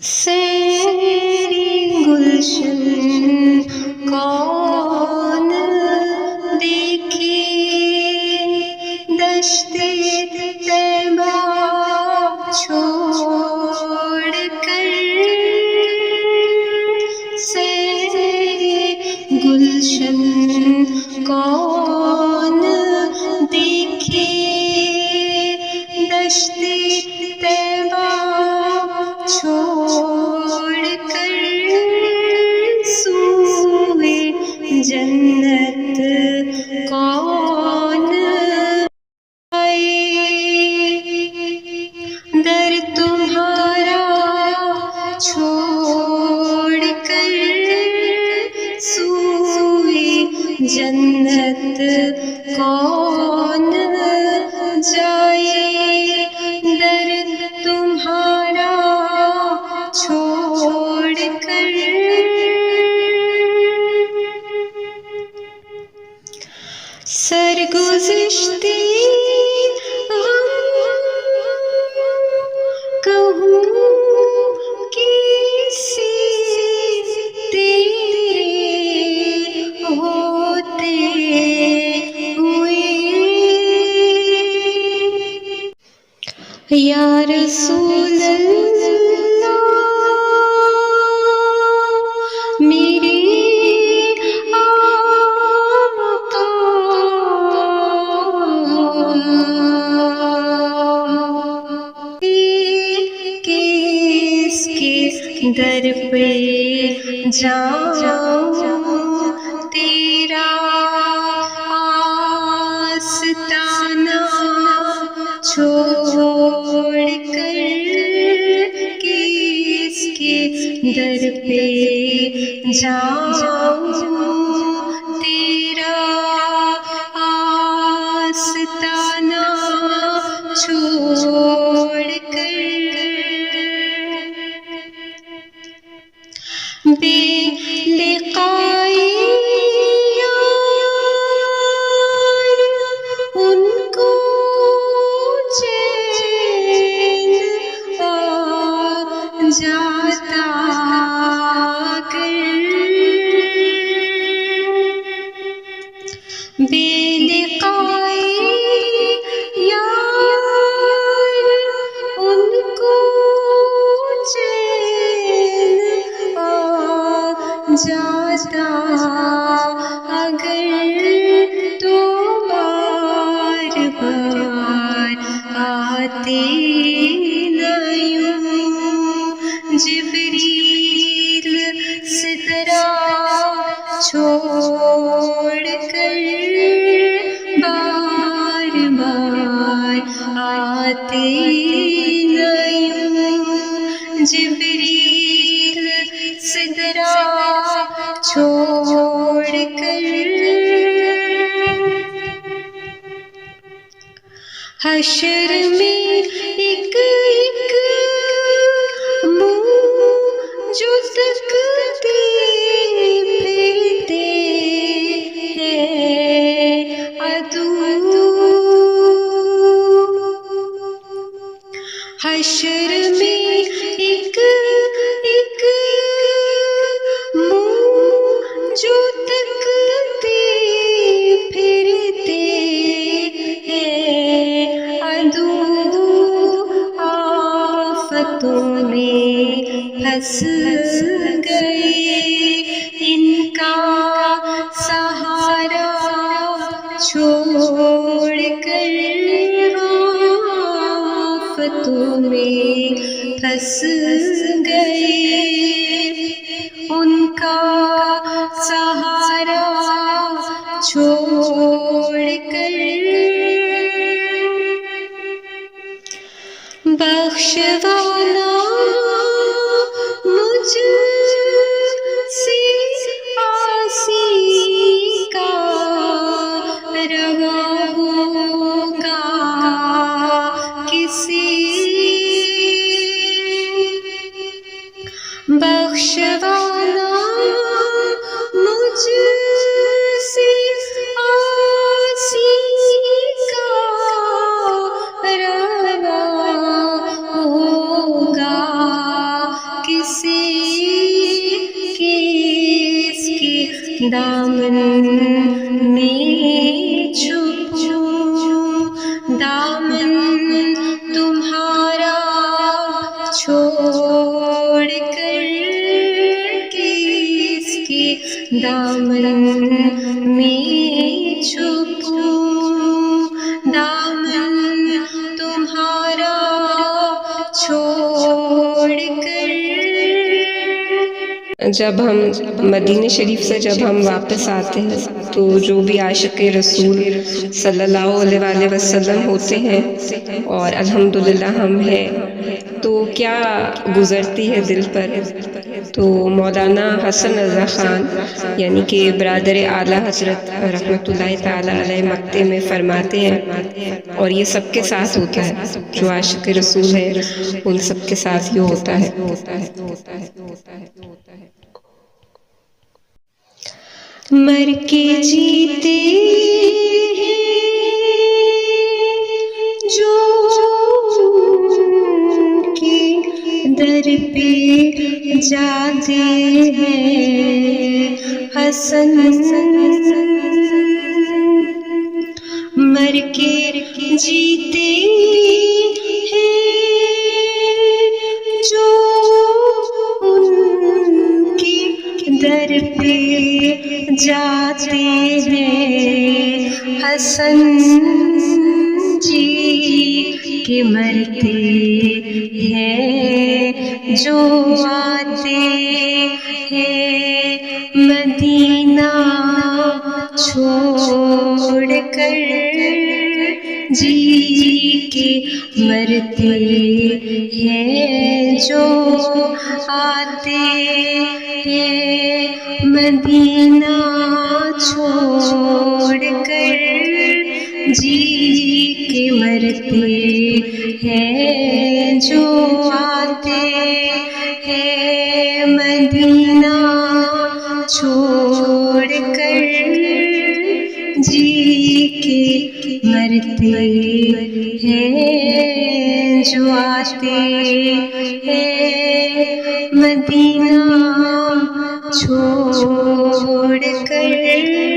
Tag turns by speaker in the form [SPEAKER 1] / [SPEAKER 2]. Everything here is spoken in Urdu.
[SPEAKER 1] سیری گلشن کون دیکھے دشت طیبہ چھوڑ کر سیری گلشن کون دیکھے دشت طیبہ چھوڑ کر سوئے جنت کون آئے در تمہارا چھوڑ کر سوئے جنت کون جائے در تمہارا چھوڑ کر سرگزشتے غم کہوں کیسے تیرے ہوتے ہوئے یا رسول اللہ میرے آقا کس کے در پہ جاؤں تیرا آستانہ چھوڑ کر کس کے در پہ جاؤں تیرا آستانہ چھوڑ کر بے لقائی یار ان کو چین آ جاتا گر بے لقائی یار ان کو چین آ جاتا اگر تو بار بار آتے نہ یوں جبریل سترہ چھوڑ کر بار بار آتے نہ یوں جبریل سترہ چھوڑ کر حشر میں ایک ایک منہ جو تکتے پھرتے ہیں عدو حشر میں ایک ایک منہ جو تکتے پھرتے ہیں عدو آفتوں میں پھنس گئے ان کا سہارا چھوڑ کر آفتوں میں پھنس گئے ان کا سہارا چھوڑ کر بخشوانا مجھ سے عاصی کا روا ہوگا کسی بخشوانا مجھ سے عاصی کا روا ہوگا دامن میں چھپوں، دامن تمہارا چھوڑ کر کس کے دامن میں چھپوں، دامن تمہارا چھوڑ کر۔
[SPEAKER 2] جب ہم مدینہ شریف سے جب ہم واپس آتے ہیں تو جو بھی عاشق رسول صلی اللہ علیہ وآلہ وسلم ہوتے ہیں اور الحمدللہ ہم ہیں، تو کیا گزرتی ہے دل پر۔ تو مولانا حسن رضا خان یعنی کہ برادر اعلیٰ حضرت رحمۃ اللہ تعالی علیہ مکتے میں فرماتے ہیں، اور یہ سب کے ساتھ ہوتا ہے، جو عاشق رسول ہے ان سب کے ساتھ یہ ہوتا ہے۔
[SPEAKER 1] مر کے جیتے ہیں جو ان کے در پہ جاتے ہیں حسن، مر کے جیتے ہیں جو ان کے در پہ جاتے ہیں حسن جی، کہ مرتے ہیں جو آتے ہیں مدینہ چھوڑ کر جی، کہ مرتے ہیں جو آتے ہیں مدینہ چھوڑ کر جی، کہ مرتے ہیں جو آتے ہیں مدینہ چھوڑ کر جی، کہ مرتے ہیں جو آتے ہیں مدینہ چھوڑ کر۔